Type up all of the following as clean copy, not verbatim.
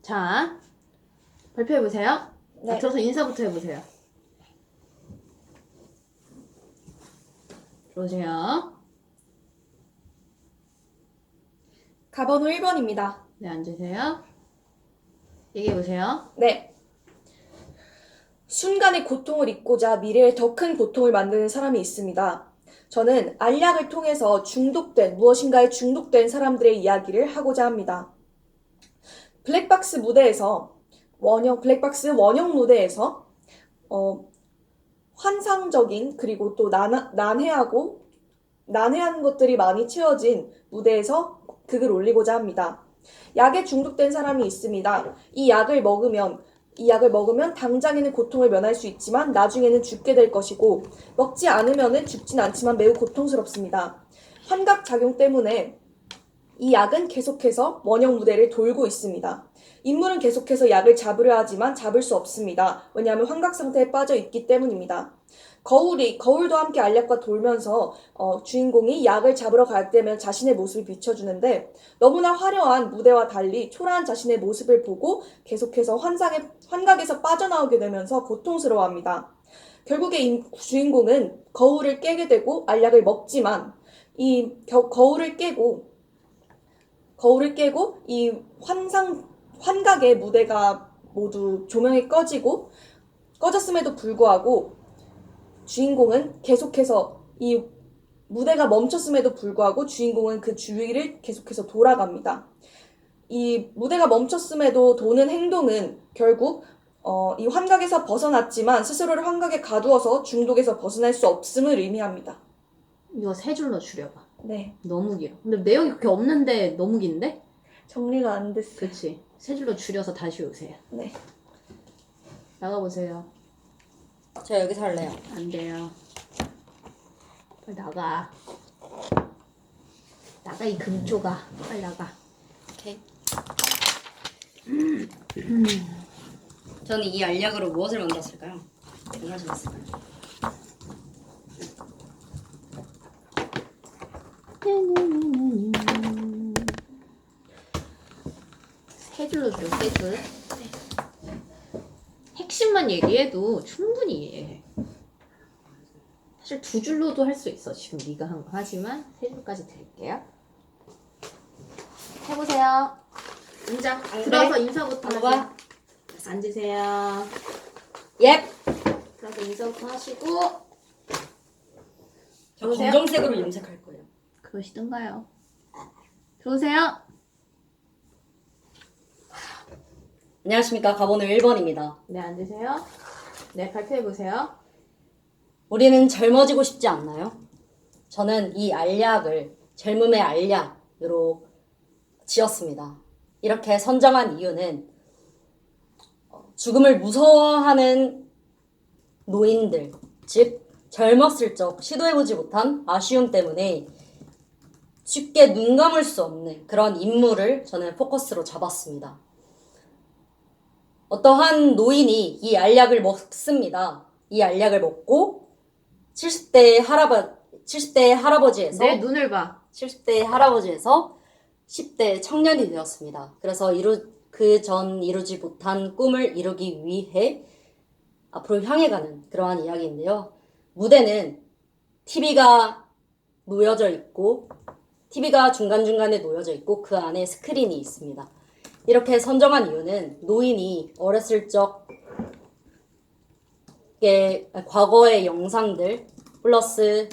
자, 발표해보세요. 네. 들어서 인사부터 해보세요. 들어오세요. 가번호 1번입니다. 네, 앉으세요. 얘기해보세요. 네. 순간의 고통을 잊고자 미래에 더 큰 고통을 만드는 사람이 있습니다. 저는 알약을 통해서 무엇인가에 중독된 사람들의 이야기를 하고자 합니다. 블랙박스 원형 무대에서 환상적인 그리고 또 난해한 것들이 많이 채워진 무대에서 극을 올리고자 합니다. 약에 중독된 사람이 있습니다. 이 약을 먹으면 당장에는 고통을 면할 수 있지만 나중에는 죽게 될 것이고, 먹지 않으면 죽진 않지만 매우 고통스럽습니다. 환각 작용 때문에 이 약은 계속해서 원형 무대를 돌고 있습니다. 인물은 계속해서 약을 잡으려 하지만 잡을 수 없습니다. 왜냐하면 환각 상태에 빠져 있기 때문입니다. 거울도 함께 알약과 돌면서 주인공이 약을 잡으러 갈 때면 자신의 모습을 비춰주는데, 너무나 화려한 무대와 달리 초라한 자신의 모습을 보고 계속해서 환각에서 빠져나오게 되면서 고통스러워합니다. 결국에 주인공은 거울을 깨게 되고 알약을 먹지만, 이 거울을 깨고 이 환각의 무대가 모두 조명이 꺼졌음에도 불구하고 주인공은 계속해서 이 무대가 멈췄음에도 불구하고 주인공은 그 주위를 계속해서 돌아갑니다. 이 무대가 멈췄음에도 도는 행동은 결국 이 환각에서 벗어났지만 스스로를 환각에 가두어서 중독에서 벗어날 수 없음을 의미합니다. 이거 세 줄로 줄여봐. 네. 너무 길어. 근데 내용이 그렇게 없는데 너무 긴데? 정리가 안 됐어요. 그치. 세 줄로 줄여서 다시 오세요. 네. 나가보세요. 저 여기서 할래요. 안 돼요. 빨리 나가. 나가, 이 금쪽아. 빨리 나가. 오케이. 저는 이 알약으로 무엇을 만들었을까요? 무엇을 했을까요? 세 줄로 줄여, 세 줄. 핵심만 얘기해도 충분히 이해해. 사실 두 줄로도 할 수 있어. 지금 네가 한 거. 하지만 세 줄까지 드릴게요. 해보세요. 인자. 들어서 인사부터 하세요. 앉으세요. 예. 들어서 인사부터 하시고. 저 들어오세요. 검정색으로 염색할 거예요. 그러시던가요. 들어오세요. 안녕하십니까. 가번호 1번입니다. 네, 앉으세요. 네, 발표해보세요. 우리는 젊어지고 싶지 않나요? 저는 이 알약을 젊음의 알약으로 지었습니다. 이렇게 선정한 이유는 죽음을 무서워하는 노인들, 즉 젊었을 적 시도해보지 못한 아쉬움 때문에 쉽게 눈 감을 수 없는 그런 인물을 저는 포커스로 잡았습니다. 어떠한 노인이 이 알약을 먹습니다. 이 알약을 먹고 70대 할아버지에서 내 눈을 봐. 70대 할아버지에서 10대 청년이 되었습니다. 그래서 그 전 이루지 못한 꿈을 이루기 위해 앞으로 향해 가는 그러한 이야기인데요. 무대는 TV가 중간중간에 놓여져 있고 그 안에 스크린이 있습니다. 이렇게 선정한 이유는 노인이 어렸을 적의 과거의 영상들 플러스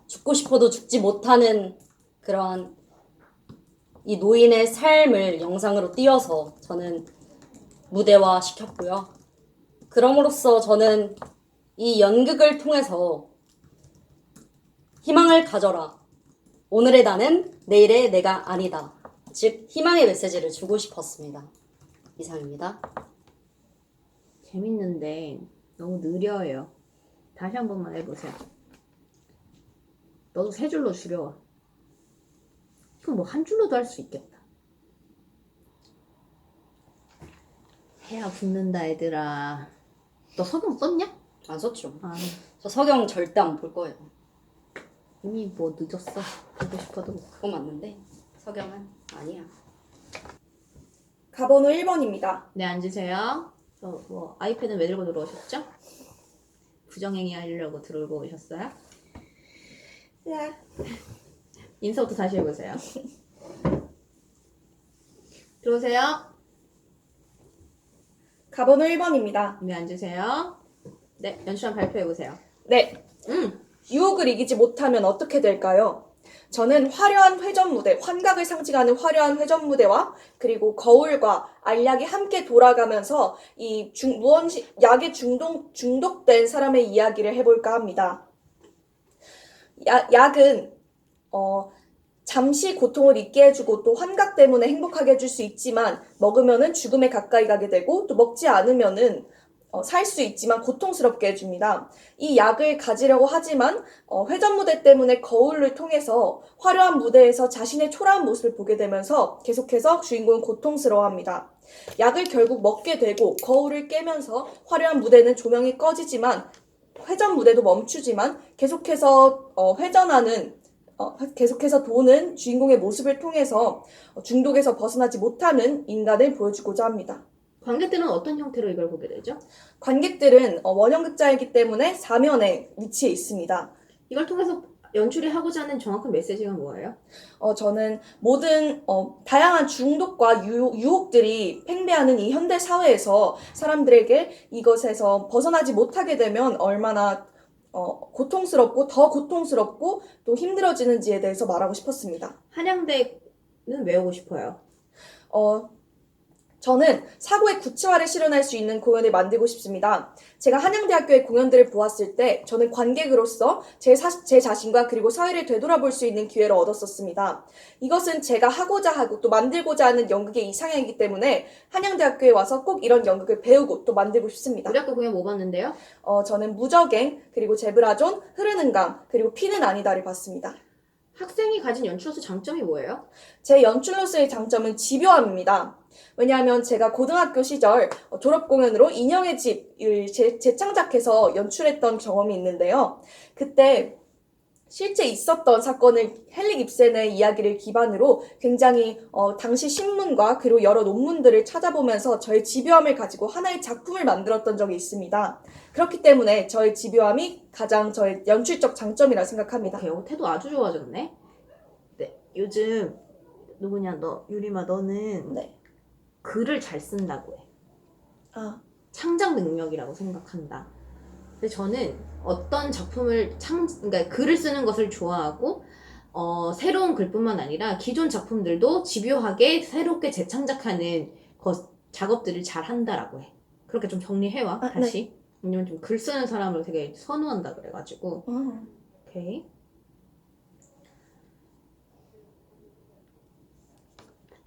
죽고 싶어도 죽지 못하는 그러한 이 노인의 삶을 영상으로 띄워서 저는 무대화 시켰고요. 그럼으로써 저는 이 연극을 통해서 희망을 가져라. 오늘의 나는 내일의 내가 아니다. 즉 희망의 메시지를 주고 싶었습니다. 이상입니다. 재밌는데 너무 느려요. 다시 한 번만 해보세요. 너도 세 줄로 줄여와. 이건 뭐 한 줄로도 할 수 있겠다. 해야 붙는다 얘들아. 너 석영 썼냐? 안 썼죠. 아, 저 석영 절대 안 볼 거예요. 이미 뭐 늦었어. 보고 싶어도 못. 그거 맞는데 석영은 아니야. 가번호 1번입니다. 네, 앉으세요. 저 뭐 아이패드는 왜 들고 들어오셨죠? 부정행위 하려고 들고 오셨어요? 네. 인사부터 다시 해보세요. 들어오세요. 가번호 1번입니다. 네, 앉으세요. 네, 연출한 발표해보세요. 네. 유혹을 이기지 못하면 어떻게 될까요? 저는 화려한 회전 무대, 환각을 상징하는 화려한 회전 무대와 그리고 거울과 알약이 함께 돌아가면서 이 약에 중독된 사람의 이야기를 해볼까 합니다. 약은 잠시 고통을 잊게 해주고 또 환각 때문에 행복하게 해줄 수 있지만 먹으면은 죽음에 가까이 가게 되고 또 먹지 않으면은 살 수 있지만 고통스럽게 해줍니다. 이 약을 가지려고 하지만 회전 무대 때문에 거울을 통해서 화려한 무대에서 자신의 초라한 모습을 보게 되면서 계속해서 주인공은 고통스러워합니다. 약을 결국 먹게 되고 거울을 깨면서 화려한 무대는 조명이 꺼지지만 회전 무대도 멈추지만 계속해서 계속해서 도는 주인공의 모습을 통해서 중독에서 벗어나지 못하는 인간을 보여주고자 합니다. 관객들은 어떤 형태로 이걸 보게 되죠? 관객들은 원형극장이기 때문에 사면에 위치해 있습니다. 이걸 통해서 연출이 하고자 하는 정확한 메시지가 뭐예요? 저는 모든 다양한 중독과 유혹들이 팽배하는 이 현대 사회에서 사람들에게 이것에서 벗어나지 못하게 되면 얼마나 고통스럽고 더 고통스럽고 또 힘들어지는지에 대해서 말하고 싶었습니다. 한양대는 왜 오고 싶어요? 저는 사고의 구체화를 실현할 수 있는 공연을 만들고 싶습니다. 제가 한양대학교의 공연들을 보았을 때 저는 관객으로서 제 자신과 그리고 사회를 되돌아볼 수 있는 기회를 얻었었습니다. 이것은 제가 하고자 하고 또 만들고자 하는 연극의 이상향이기 때문에 한양대학교에 와서 꼭 이런 연극을 배우고 또 만들고 싶습니다. 우리 학교 공연 뭐 봤는데요? 저는 무적행, 그리고 제브라존, 흐르는 강, 그리고 피는 아니다를 봤습니다. 학생이 가진 연출로서 장점이 뭐예요? 제 연출로서의 장점은 집요함입니다. 왜냐하면 제가 고등학교 시절 졸업공연으로 인형의 집을 재창작해서 연출했던 경험이 있는데요. 그때 실제 있었던 사건을 헨릭 입센의 이야기를 기반으로 굉장히 당시 신문과 그리고 여러 논문들을 찾아보면서 저의 집요함을 가지고 하나의 작품을 만들었던 적이 있습니다. 그렇기 때문에 저의 집요함이 가장 저의 연출적 장점이라 생각합니다. 오케이, 태도 아주 좋아졌네. 네, 요즘 누구냐 유리마 너는 네. 글을 잘 쓴다고 해. 창작 능력이라고 생각한다. 근데 저는 어떤 작품을 그러니까 글을 쓰는 것을 좋아하고 새로운 글뿐만 아니라 기존 작품들도 집요하게 새롭게 재창작하는 작업들을 잘 한다라고 해. 그렇게 좀 정리해와 다시. 네. 왜냐면 좀 글 쓰는 사람을 되게 선호한다 그래가지고. 오케이.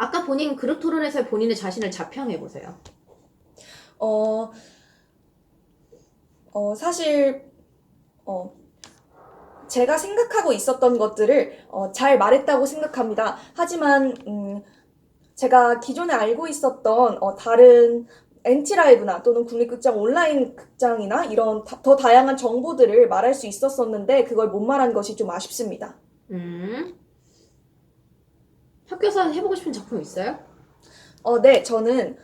아까 본인 그룹 토론에서 본인의 자신을 자평해보세요. 사실 제가 생각하고 있었던 것들을 잘 말했다고 생각합니다. 하지만 제가 기존에 알고 있었던 다른 NT라이브나 또는 국립극장 온라인 극장이나 이런 더 다양한 정보들을 말할 수 있었었는데 그걸 못 말한 것이 좀 아쉽습니다. 학교에서 해보고 싶은 작품 있어요? 네, 저는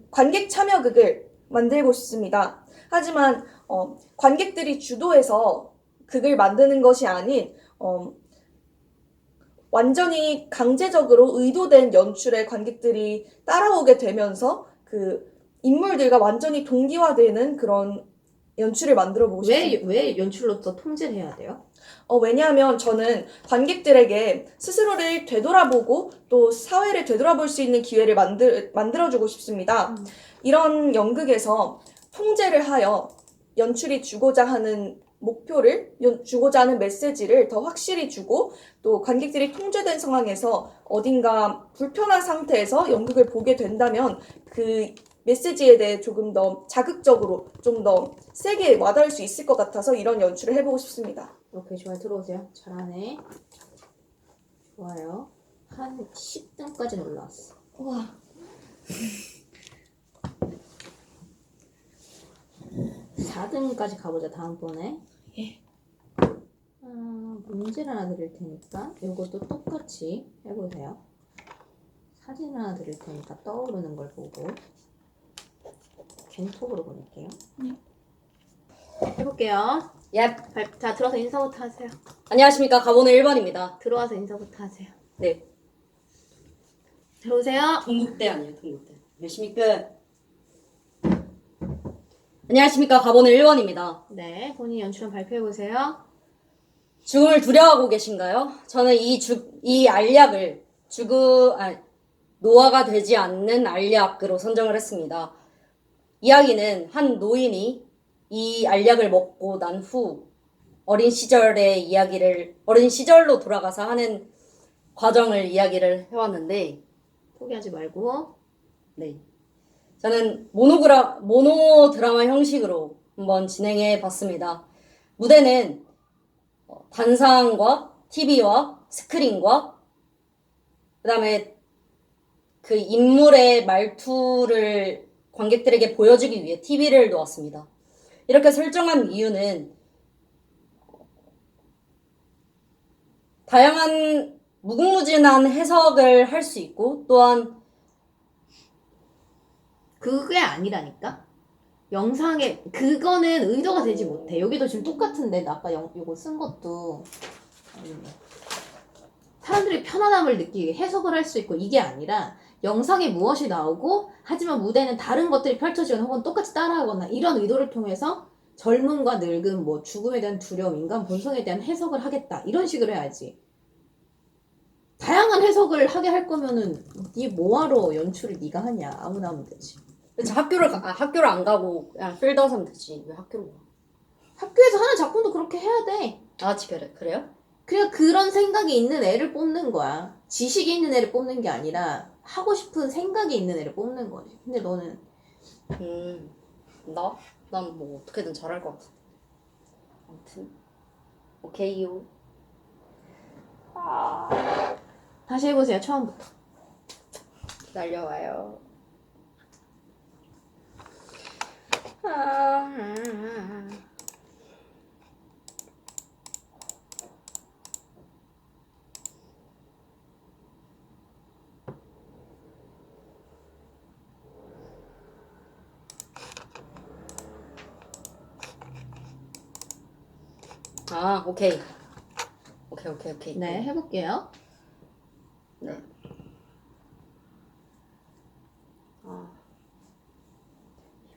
관객 참여극을 만들고 싶습니다. 하지만 관객들이 주도해서 극을 만드는 것이 아닌 완전히 강제적으로 의도된 연출에 관객들이 따라오게 되면서 그 인물들과 완전히 동기화되는 그런 연출을 만들어 보고 싶습니다. 왜 연출로서 통제를 해야 돼요? 왜냐하면 저는 관객들에게 스스로를 되돌아보고 또 사회를 되돌아볼 수 있는 기회를 만들어주고 싶습니다. 이런 연극에서 통제를 하여 연출이 주고자 하는 목표를, 주고자 하는 메시지를 더 확실히 주고 또 관객들이 통제된 상황에서 어딘가 불편한 상태에서 연극을 보게 된다면 그 메시지에 대해 조금 더 자극적으로 좀 더 세게 와닿을 수 있을 것 같아서 이런 연출을 해보고 싶습니다. 오케이, 좋아요. 들어오세요. 잘하네. 좋아요. 한 10등까지는 올라왔어. 와. (4등까지) 가보자 다음번에. 예. 문제를 하나 드릴 테니까 이것도 똑같이 해보세요. 사진 하나 드릴 테니까 떠오르는 걸 보고 겐톡으로 보낼게요. 네. 해볼게요. 예. 자, 들어와서 인사부터 하세요. 안녕하십니까. 가본의 1번입니다. 들어와서 인사부터 하세요. 네. 들어오세요. 동국대 아니에요, 동국대. 몇십니까? 안녕하십니까. 가본의 1번입니다. 네, 본인 연출한 발표해보세요. 죽음을 두려워하고 계신가요? 저는 이 알약을 노화가 되지 않는 알약으로 선정을 했습니다. 이야기는 한 노인이 이 알약을 먹고 난 후 어린 시절로 돌아가서 하는 과정을 이야기를 해왔는데, 포기하지 말고. 네. 저는 모노 드라마 형식으로 한번 진행해 봤습니다. 무대는 단상과 TV와 스크린과 그다음에 그 인물의 말투를 관객들에게 보여주기 위해 TV를 놓았습니다. 이렇게 설정한 이유는 다양한 무궁무진한 해석을 할 수 있고, 또한 그게 아니라니까? 영상에 그거는 의도가 되지 못해. 여기도 지금 똑같은데 나 아까 이거 쓴 것도 사람들이 편안함을 느끼게 해석을 할 수 있고, 이게 아니라 영상에 무엇이 나오고 하지만 무대는 다른 것들이 펼쳐지거나 혹은 똑같이 따라하거나 이런 의도를 통해서 젊음과 늙음, 뭐 죽음에 대한 두려움, 인간 본성에 대한 해석을 하겠다, 이런 식으로 해야지. 다양한 해석을 하게 할 거면은 네 뭐하러 연출을 네가 하냐. 아무나 하면 되지. 그치, 학교를 안 가고 그냥 필드아웃 하면 되지. 왜 학교를 가? 학교에서 하는 작품도 그렇게 해야 돼. 아, 그래요? 그냥 그런 생각이 있는 애를 뽑는 거야. 지식이 있는 애를 뽑는 게 아니라 하고 싶은 생각이 있는 애를 뽑는 거지. 근데 너는 난 뭐 어떻게든 잘할 것 같아. 아무튼 오케이요. 다시 해보세요. 처음부터. 날려와요. 오케이. 네, 해볼게요. 네.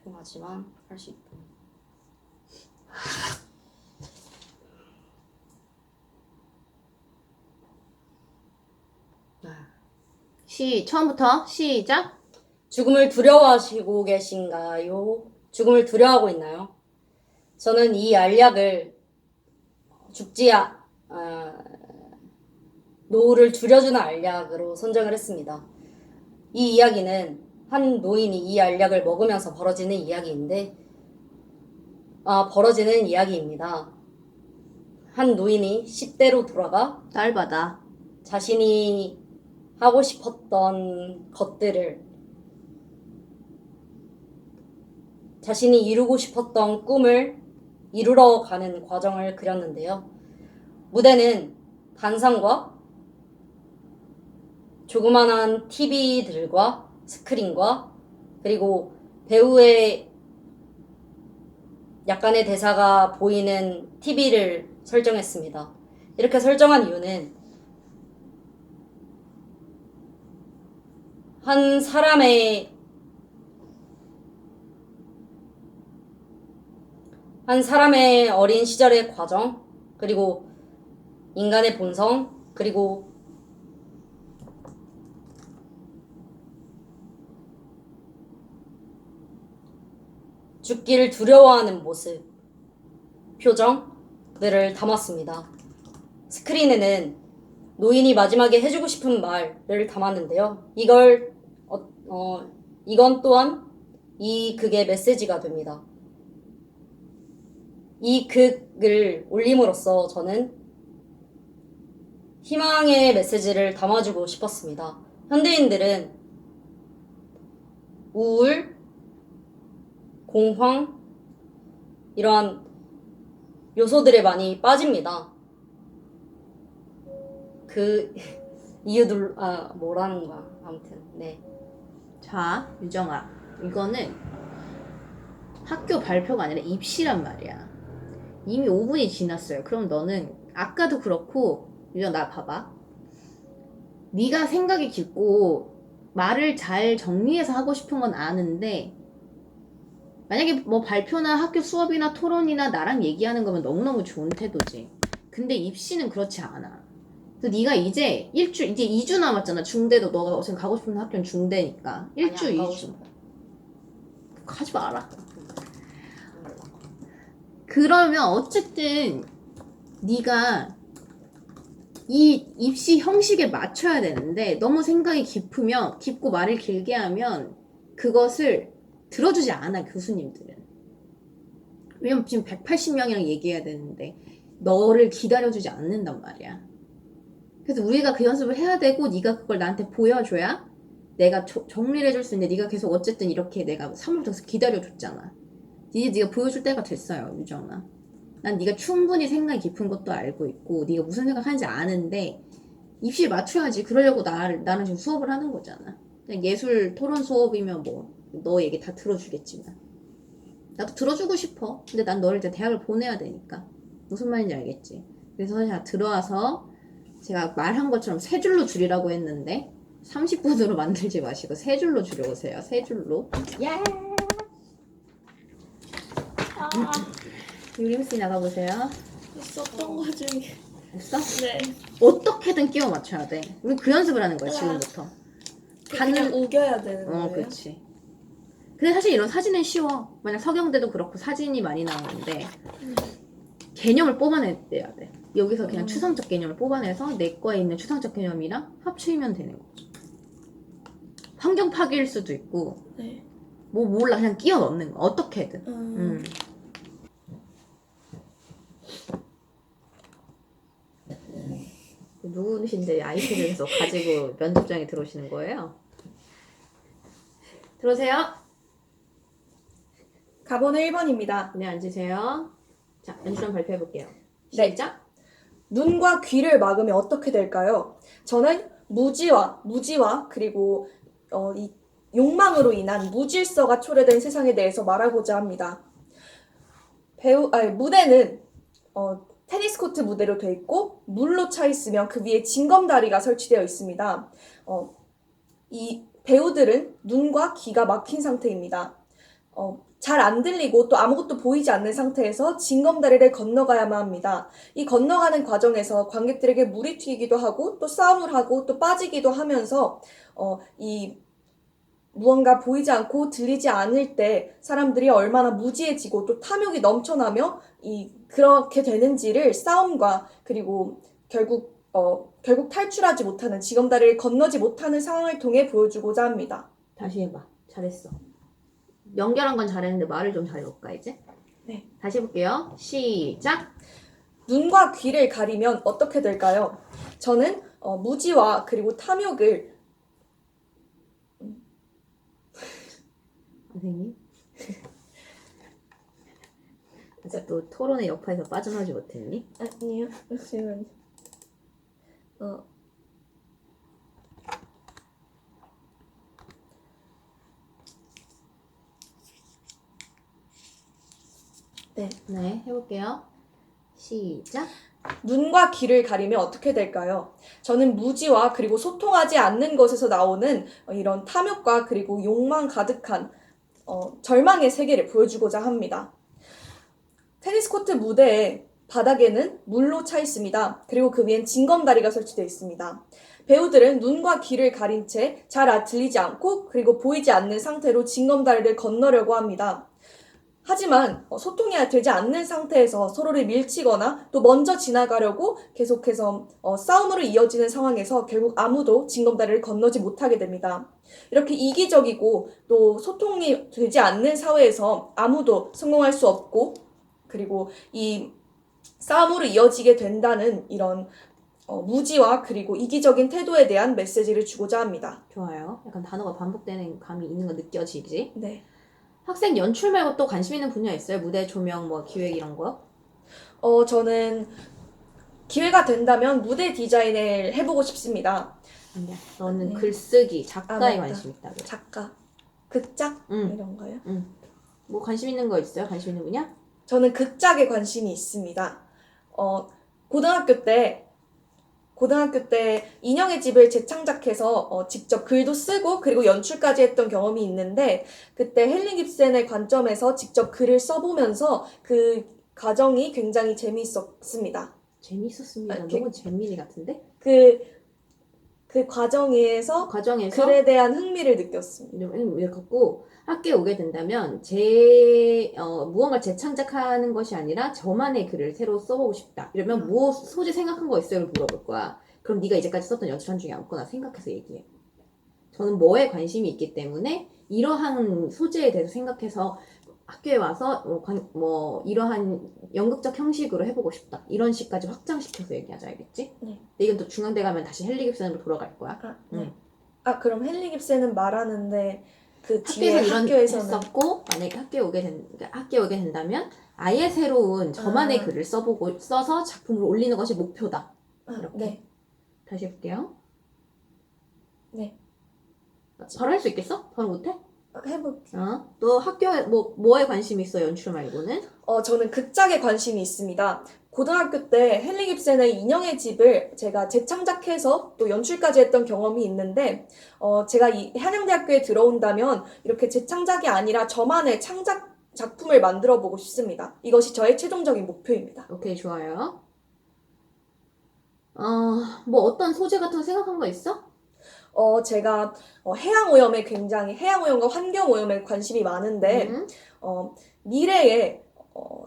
흉하지만 할 수 있다. 처음부터 시작. 죽음을 두려워하시고 계신가요? 죽음을 두려워하고 있나요? 저는 이 알약을 노후를 줄여주는 알약으로 선정을 했습니다. 이 이야기는 한 노인이 이 알약을 먹으면서 벌어지는 이야기입니다. 한 노인이 10대로 돌아가 딸바다. 자신이 하고 싶었던 것들을, 자신이 이루고 싶었던 꿈을 이루러 가는 과정을 그렸는데요. 무대는 단상과 조그만한 TV들과 스크린과 그리고 배우의 약간의 대사가 보이는 TV를 설정했습니다. 이렇게 설정한 이유는 한 사람의 어린 시절의 과정, 그리고 인간의 본성, 그리고 죽기를 두려워하는 모습, 표정들을 담았습니다. 스크린에는 노인이 마지막에 해주고 싶은 말을 담았는데요. 이건 또한 이 극의 메시지가 됩니다. 이 극을 올림으로써 저는 희망의 메시지를 담아주고 싶었습니다. 현대인들은 우울, 공황, 이러한 요소들에 많이 빠집니다. 이유들 뭐라는 거야. 아무튼 네. 자, 유정아, 이거는 학교 발표가 아니라 입시란 말이야. 이미 5분이 지났어요. 그럼 너는 아까도 그렇고, 유정 나 봐봐. 네가 생각이 깊고 말을 잘 정리해서 하고 싶은 건 아는데, 만약에 뭐 발표나 학교 수업이나 토론이나 나랑 얘기하는 거면 너무너무 좋은 태도지. 근데 입시는 그렇지 않아. 그래서 네가 이제 이제 2주 남았잖아. 중대도 너가 어차피 가고 싶은 학교는 중대니까. 1주, 아니, 안 가고 2주. 싶어. 가지 마라. 그러면 어쨌든 네가 이 입시 형식에 맞춰야 되는데 너무 생각이 깊고 말을 길게 하면 그것을 들어주지 않아, 교수님들은. 왜냐면 지금 180명이랑 얘기해야 되는데 너를 기다려주지 않는단 말이야. 그래서 우리가 그 연습을 해야 되고 네가 그걸 나한테 보여줘야 내가 정리를 해줄 수 있는데 네가 계속 어쨌든 이렇게 내가 3월부터 기다려줬잖아. 이제 네가 보여줄 때가 됐어요, 유정아. 난 네가 충분히 생각이 깊은 것도 알고 있고 네가 무슨 생각하는지 아는데 입시에 맞춰야지. 그러려고 나는 지금 수업을 하는 거잖아. 그냥 예술 토론 수업이면 뭐 너 얘기 다 들어주겠지만 나도 들어주고 싶어. 근데 난 너를 이제 대학을 보내야 되니까. 무슨 말인지 알겠지? 그래서 자 들어와서 제가 말한 것처럼 세 줄로 줄이라고 했는데 30분으로 만들지 마시고 세 줄로 줄여보세요. 세 줄로. 야! 유림씨 나가보세요. 썼던 거 중에. 없어? 네. 어떻게든 끼워 맞춰야 돼. 우리 그 연습을 하는 거야, 지금부터. 그냥 우겨야 되는 거예요? 그렇지. 근데 사실 이런 사진은 쉬워. 만약 서경대도 그렇고 사진이 많이 나오는데 개념을 뽑아내야 돼. 여기서 그냥 추상적 개념을 뽑아내서 내 거에 있는 추상적 개념이랑 합치면 되는 거죠. 환경 파괴일 수도 있고 네. 뭐 몰라 그냥 끼워 넣는 거 어떻게든. 누구신데 아이패드를 계속 가지고 면접장에 들어오시는 거예요? 들어오세요. 가번은 1번입니다. 네, 앉으세요. 자, 연주랑 발표해볼게요. 네. 시작. 눈과 귀를 막으면 어떻게 될까요? 저는 무지와 그리고 이 욕망으로 인한 무질서가 초래된 세상에 대해서 말하고자 합니다. 무대는 테니스 코트 무대로 되어 있고 물로 차 있으며 그 위에 징검다리가 설치되어 있습니다. 이 배우들은 눈과 귀가 막힌 상태입니다. 잘 안 들리고 또 아무것도 보이지 않는 상태에서 징검다리를 건너가야만 합니다. 이 건너가는 과정에서 관객들에게 물이 튀기도 하고 또 싸움을 하고 또 빠지기도 하면서 이 무언가 보이지 않고 들리지 않을 때 사람들이 얼마나 무지해지고 또 탐욕이 넘쳐나며 그렇게 되는지를 싸움과 그리고 결국 탈출하지 못하는 징검다리를 건너지 못하는 상황을 통해 보여주고자 합니다. 다시 해봐. 잘했어. 연결한 건 잘했는데 말을 좀 잘해볼까 이제? 네. 다시 해볼게요. 시작. 눈과 귀를 가리면 어떻게 될까요? 저는 무지와 그리고 탐욕을 선생님. 아직도 토론의 여파에서 빠져나오지 못했니? 아니요. 잠시만요. 네, 해볼게요. 시작. 눈과 귀를 가리면 어떻게 될까요? 저는 무지와 그리고 소통하지 않는 것에서 나오는 이런 탐욕과 그리고 욕망 가득한 절망의 세계를 보여주고자 합니다. 테니스 코트 무대의 바닥에는 물로 차 있습니다. 그리고 그 위엔 징검다리가 설치되어 있습니다. 배우들은 눈과 귀를 가린 채 잘 들리지 않고 그리고 보이지 않는 상태로 징검다리를 건너려고 합니다. 하지만 소통이 되지 않는 상태에서 서로를 밀치거나 또 먼저 지나가려고 계속해서 싸움으로 이어지는 상황에서 결국 아무도 징검다리를 건너지 못하게 됩니다. 이렇게 이기적이고 또 소통이 되지 않는 사회에서 아무도 성공할 수 없고 그리고 이 싸움으로 이어지게 된다는 이런 무지와 그리고 이기적인 태도에 대한 메시지를 주고자 합니다. 좋아요. 약간 단어가 반복되는 감이 있는 거 느껴지지? 네. 학생 연출 말고 또 관심 있는 분야 있어요? 무대 조명, 뭐 기획 이런 거? 저는 기회가 된다면 무대 디자인을 해보고 싶습니다. 아니야. 너는 네. 글쓰기, 작가에 맞다. 관심 있다고. 작가, 극작 응. 이런 거요? 뭐 관심 있는 거 있어요? 관심 있는 분야? 저는 극작에 관심이 있습니다. 고등학교 때 인형의 집을 재창작해서 직접 글도 쓰고 그리고 연출까지 했던 경험이 있는데 그때 헨리 깁센의 관점에서 직접 글을 써보면서 그 과정이 굉장히 재미있었습니다. 재밌었습니다. 아, 너무 재민이 같은데? 그 과정에서 과정에서 글에 대한 흥미를 느꼈습니다. 왜 갖고 학교에 오게 된다면 무언가 재창작하는 것이 아니라 저만의 글을 새로 써보고 싶다. 이러면 뭐 소재 생각한 거 있어요? 물어볼 거야. 그럼 네가 이제까지 썼던 연출한 중에 아무거나 생각해서 얘기해. 저는 뭐에 관심이 있기 때문에 이러한 소재에 대해서 생각해서 학교에 와서 이러한 연극적 형식으로 해보고 싶다. 이런 식까지 확장시켜서 얘기하자, 알겠지? 네. 근데 이건 또 중간대 가면 다시 헨리 깁슨으로 돌아갈 거야. 네. 그럼 헨리 깁센은 말하는데 그 뒤에 학교에서 이런 학교에서는 했었고 만약에 학교에 오게 된다면 아예 새로운 저만의 글을 써서 작품을 올리는 것이 목표다. 이렇게. 네. 다시 해볼게요. 네. 바로 할 수 있겠어? 바로 못해? 해볼게요. 너 학교에 뭐에 관심 있어? 연출 말고는? 저는 극작에 관심이 있습니다. 고등학교 때 헨리 깁센의 인형의 집을 제가 재창작해서 또 연출까지 했던 경험이 있는데, 제가 이 한양대학교에 들어온다면 이렇게 재창작이 아니라 저만의 창작 작품을 만들어 보고 싶습니다. 이것이 저의 최종적인 목표입니다. 오케이, 좋아요. 뭐 어떤 소재 같은 거 생각한 거 있어? 제가 해양오염과 환경오염에 관심이 많은데, 미래에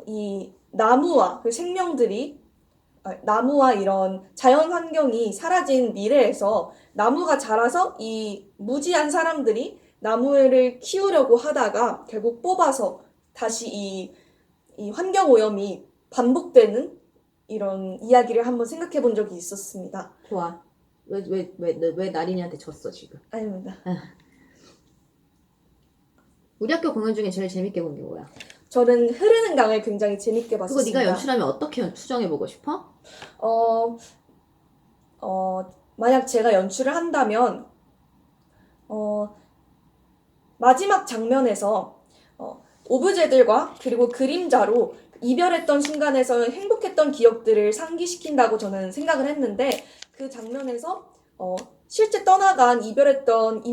이 나무와 그 생명들이 나무와 이런 자연 환경이 사라진 미래에서 나무가 자라서 이 무지한 사람들이 나무를 키우려고 하다가 결국 뽑아서 다시 이 환경 오염이 반복되는 이런 이야기를 한번 생각해 본 적이 있었습니다. 좋아. 왜 나린이한테 졌어, 지금? 아닙니다. 우리 학교 공연 중에 제일 재밌게 본 게 뭐야? 저는 흐르는 강을 굉장히 재밌게 그거 봤었습니다. 네가 연출하면 어떻게 수정해보고 싶어? 만약 제가 연출을 한다면, 마지막 장면에서, 오브제들과 그리고 그림자로 이별했던 순간에서 행복했던 기억들을 상기시킨다고 저는 생각을 했는데, 그 장면에서, 실제 떠나간 이별했던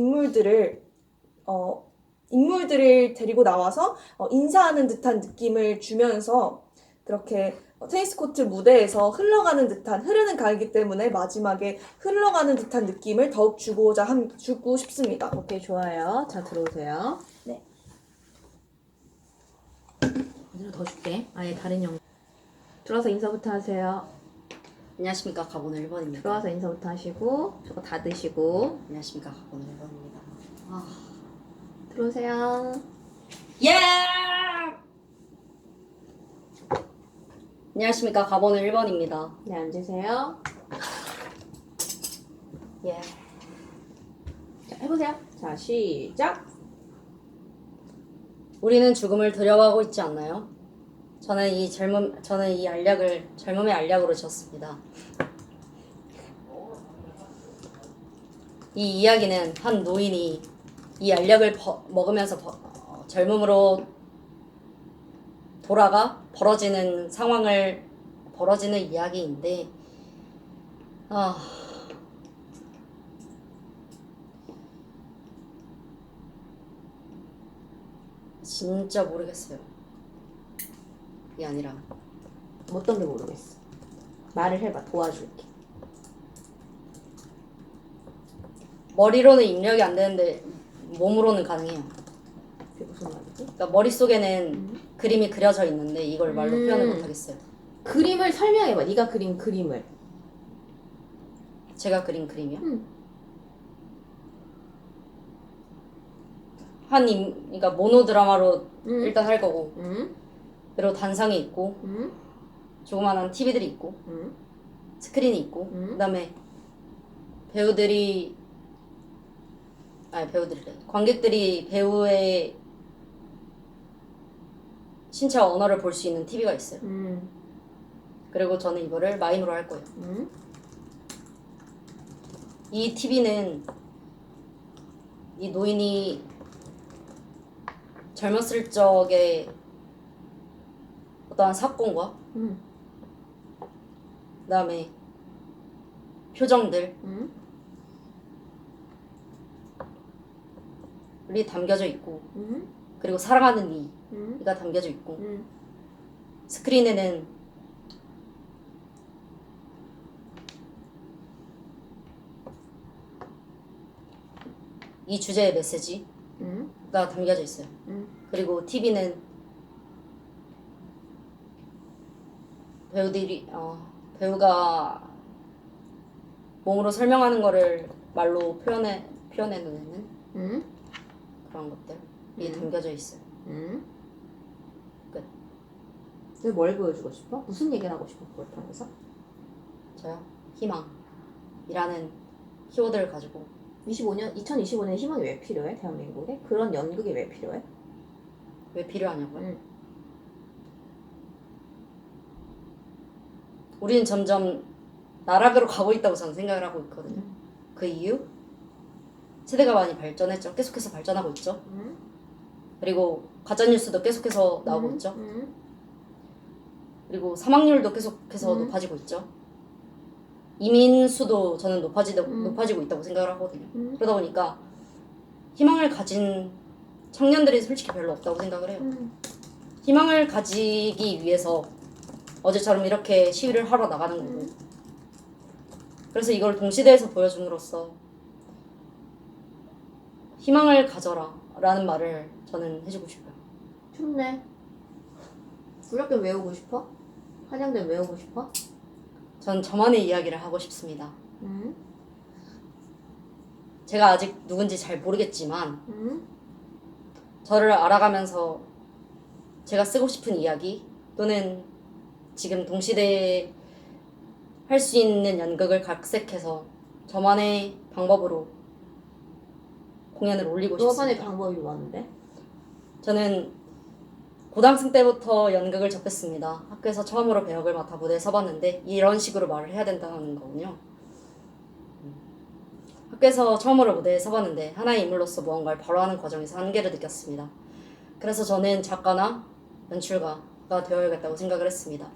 인물들을 데리고 나와서 인사하는 듯한 느낌을 주면서 그렇게 테니스 코트 무대에서 흐르는 강이기 때문에 마지막에 흘러가는 듯한 느낌을 더욱 주고 싶습니다. 오케이, 좋아요. 자, 들어오세요. 네. 하나 더 줄게. 아예 다른 영. 들어와서 인사부터 하세요. 안녕하십니까, 가본 1번입니다. 들어와서 인사부터 하시고 저거 다 드시고 안녕하십니까, 가본 1번입니다. 들어오세요. 예! 안녕하십니까, 가본 1번입니다. 네, 앉으세요. 예. 자, 해보세요. 자, 시작. 우리는 죽음을 두려워하고 있지 않나요? 저는 이 알약을 젊음의 알약으로 지었습니다. 이 이야기는 한 노인이 이 알약을 먹으면서 젊음으로 돌아가 벌어지는 이야기인데, 진짜 모르겠어요. 이게 아니라 어떤 게 모르겠어. 말을 해봐. 도와줄게. 머리로는 입력이 안 되는데 몸으로는 가능해요. 그게 무슨 말이지? 그러니까 머릿속에는 그림이 그려져 있는데 이걸 말로 표현을 못하겠어요. 그림을 설명해봐. 네가 그린 그림을. 제가 그린 그림이요? 그러니까 모노드라마로 일단 할 거고, 그리고 단상이 있고, 조그만한 TV들이 있고, 스크린이 있고, 그다음에 관객들이 배우의 신체 언어를 볼 수 있는 TV가 있어요. 그리고 저는 이거를 마이너로 할 거예요. 이 TV는 이 노인이 젊었을 적에 어떠한 사건과 그다음에 표정들이 담겨져 있고 그리고 사랑하는 이가 담겨져 있고 스크린에는 이 주제의 메시지가 담겨져 있어요. 그리고 TV는 배우가 몸으로 설명하는 거를 말로 표현해내는 그런 것들이 담겨져 있어요. 끝. 근데 뭘 보여주고 싶어? 무슨 얘기를 하고 싶어? 그걸 통해서? 저요? 희망이라는 키워드를 가지고 2025년에 희망이 왜 필요해? 대한민국에? 그런 연극이 왜 필요해? 왜 필요하냐고요? 우리는 점점 나락으로 가고 있다고 저는 생각을 하고 있거든요. 그 이유? 세대가 많이 발전했죠. 계속해서 발전하고 있죠. 그리고 가짜뉴스도 계속해서 나오고 있죠. 그리고 사망률도 계속해서 높아지고 있죠. 이민 수도 저는 높아지고 있다고 생각을 하거든요. 그러다 보니까 희망을 가진 청년들이 솔직히 별로 없다고 생각을 해요. 희망을 가지기 위해서 어제처럼 이렇게 시위를 하러 나가는 거고 그래서 이걸 동시대에서 보여줌으로써 희망을 가져라 라는 말을 저는 해주고 싶어요. 좋네. 불협견 외우고 싶어? 한양대 외우고 싶어? 전 저만의 이야기를 하고 싶습니다. 제가 아직 누군지 잘 모르겠지만 저를 알아가면서 제가 쓰고 싶은 이야기 또는 지금 동시대에 할 수 있는 연극을 각색해서 저만의 방법으로 공연을 올리고 싶습니다. 너만의 방법이 뭔데? 저는 고등학생 때부터 연극을 접했습니다. 학교에서 처음으로 배역을 맡아 무대에 서봤는데 이런 식으로 말을 해야 된다는 거군요. 학교에서 처음으로 무대에 서봤는데 하나의 인물로서 무언가를 바로 하는 과정에서 한계를 느꼈습니다. 그래서 저는 작가나 연출가가 되어야겠다고 생각을 했습니다.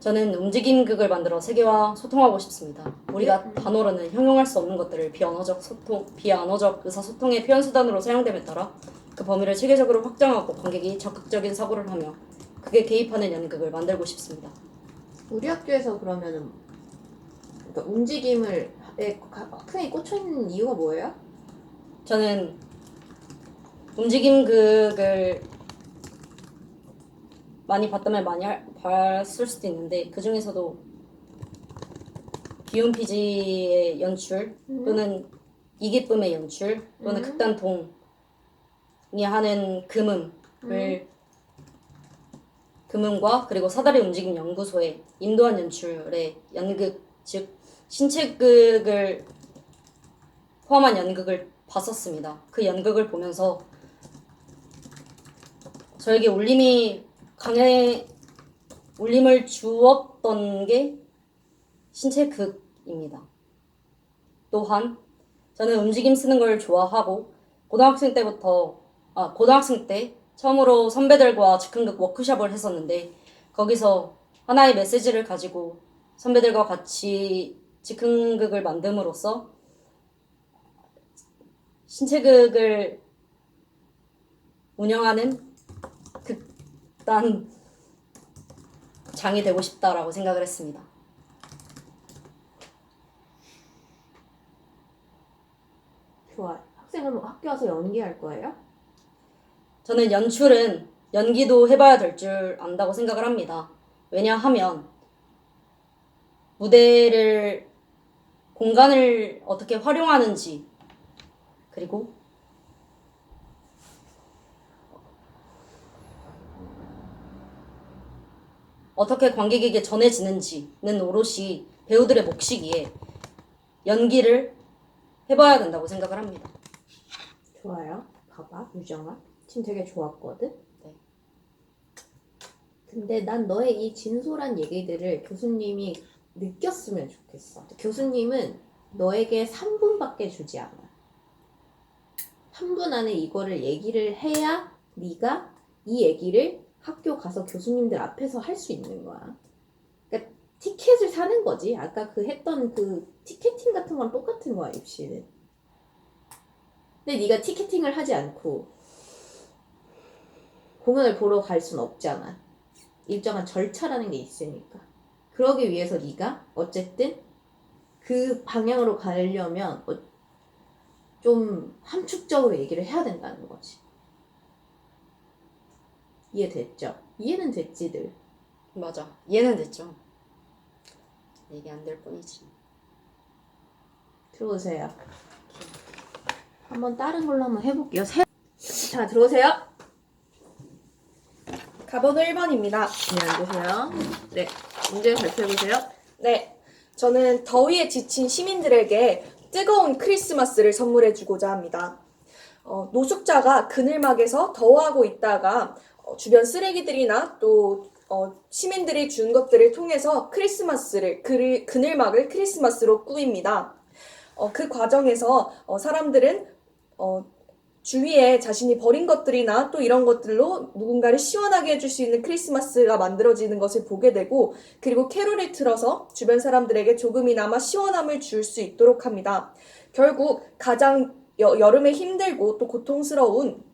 저는 움직임극을 만들어 세계와 소통하고 싶습니다. 우리가 단어로는 형용할 수 없는 것들을 비언어적 의사소통의 표현수단으로 사용됨에 따라 그 범위를 체계적으로 확장하고 관객이 적극적인 사고를 하며 그게 개입하는 연극을 만들고 싶습니다. 우리 학교에서 그러면은 그러니까 움직임을 학생이 꽂혀있는 이유가 뭐예요? 저는 움직임극을 많이 봤다면 많이 봤을 수도 있는데 그 중에서도 비운피지의 연출 또는 이기쁨의 연출 또는 극단동이 하는 금음과 그리고 사다리 움직임 연구소의 인도한 연출의 연극 즉 신체극을 포함한 연극을 봤었습니다. 그 연극을 보면서 저에게 울림을 주었던 게 신체극입니다. 또한 저는 움직임 쓰는 걸 좋아하고 고등학생 때 처음으로 선배들과 즉흥극 워크숍을 했었는데 거기서 하나의 메시지를 가지고 선배들과 같이 즉흥극을 만듦으로써 신체극을 운영하는 극단 장이 되고 싶다라고 생각을 했습니다. 좋아. 학생은 학교 와서 연기할 거예요? 저는 연기도 해봐야 될 줄 안다고 생각을 합니다. 왜냐하면 공간을 어떻게 활용하는지 그리고 어떻게 관객에게 전해지는지는 오롯이 배우들의 몫이기에 연기를 해봐야 된다고 생각을 합니다. 좋아요. 봐봐, 유정아. 지금 되게 좋았거든? 네. 근데 난 너의 이 진솔한 얘기들을 교수님이 느꼈으면 좋겠어. 교수님은 너에게 3분밖에 주지 않아. 3분 안에 이거를 얘기를 해야 네가 이 얘기를 학교 가서 교수님들 앞에서 할 수 있는 거야. 그러니까 티켓을 사는 거지. 아까 그 했던 그 티켓팅 같은 건 똑같은 거야, 입시는. 근데 네가 티켓팅을 하지 않고 공연을 보러 갈 순 없잖아. 일정한 절차라는 게 있으니까. 그러기 위해서 네가 어쨌든 그 방향으로 가려면 좀 함축적으로 얘기를 해야 된다는 거지. 이해됐죠? 이해는 됐지들. 맞아. 이해는 됐죠. 얘기 안 될 뿐이지. 들어오세요. 한번 다른 걸로 한번 해볼게요. 자, 들어오세요. 가번호 1번입니다. 네, 앉으세요. 네, 문제 발표해보세요. 네, 저는 더위에 지친 시민들에게 뜨거운 크리스마스를 선물해주고자 합니다. 노숙자가 그늘막에서 더워하고 있다가 주변 쓰레기들이나 또 시민들이 준 것들을 통해서 그늘막을 크리스마스로 꾸밉니다. 그 과정에서 사람들은 주위에 자신이 버린 것들이나 또 이런 것들로 누군가를 시원하게 해줄 수 있는 크리스마스가 만들어지는 것을 보게 되고, 그리고 캐롤을 틀어서 주변 사람들에게 조금이나마 시원함을 줄 수 있도록 합니다. 결국 가장 여름에 힘들고 또 고통스러운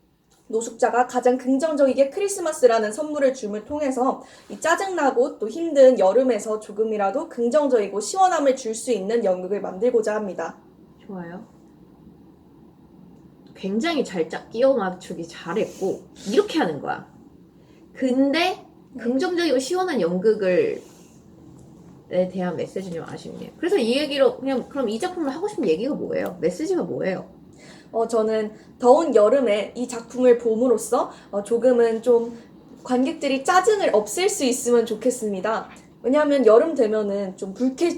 노숙자가 가장 긍정적이게 크리스마스라는 선물을 줌을 통해서 이 짜증나고 또 힘든 여름에서 조금이라도 긍정적이고 시원함을 줄 수 있는 연극을 만들고자 합니다. 좋아요. 굉장히 잘 끼워 맞추기 잘했고 이렇게 하는 거야. 근데 긍정적이고 시원한 연극을 에 대한 메시지는 좀 아쉽네요. 그래서 이 얘기로 그냥 그럼 이 작품을 하고 싶은 얘기가 뭐예요? 메시지가 뭐예요? 저는 더운 여름에 이 작품을 봄으로써 조금은 좀 관객들이 짜증을 없앨 수 있으면 좋겠습니다. 왜냐하면 여름 되면은 좀 불쾌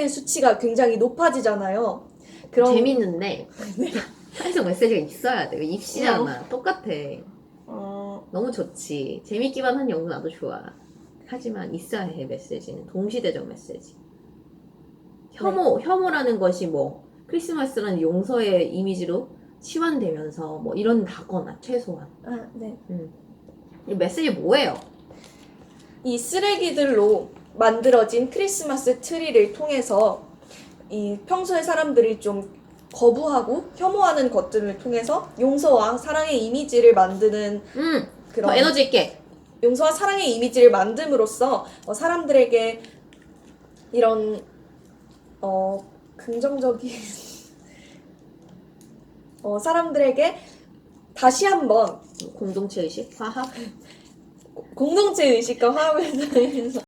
수치가 굉장히 높아지잖아요. 재밌는데 사회적 메시지가 있어야 돼. 입시잖아. 똑같아. 너무 좋지. 재밌기만 한 연극 나도 좋아. 하지만 있어야 해, 메시지는. 동시대적 메시지. 혐오라는 것이 뭐 크리스마스라는 용서의 이미지로 치환되면서 뭐 이런다거나 최소한. 네. 이 메시지 뭐예요? 이 쓰레기들로 만들어진 크리스마스 트리를 통해서 이 평소에 사람들이 좀 거부하고 혐오하는 것들을 통해서 용서와 사랑의 이미지를 만드는 더 에너지 있게. 용서와 사랑의 이미지를 만듦으로써 사람들에게 이런 긍정적인 사람들에게 다시 한번 공동체 의식, 화합. 공동체 의식과 화합을 해서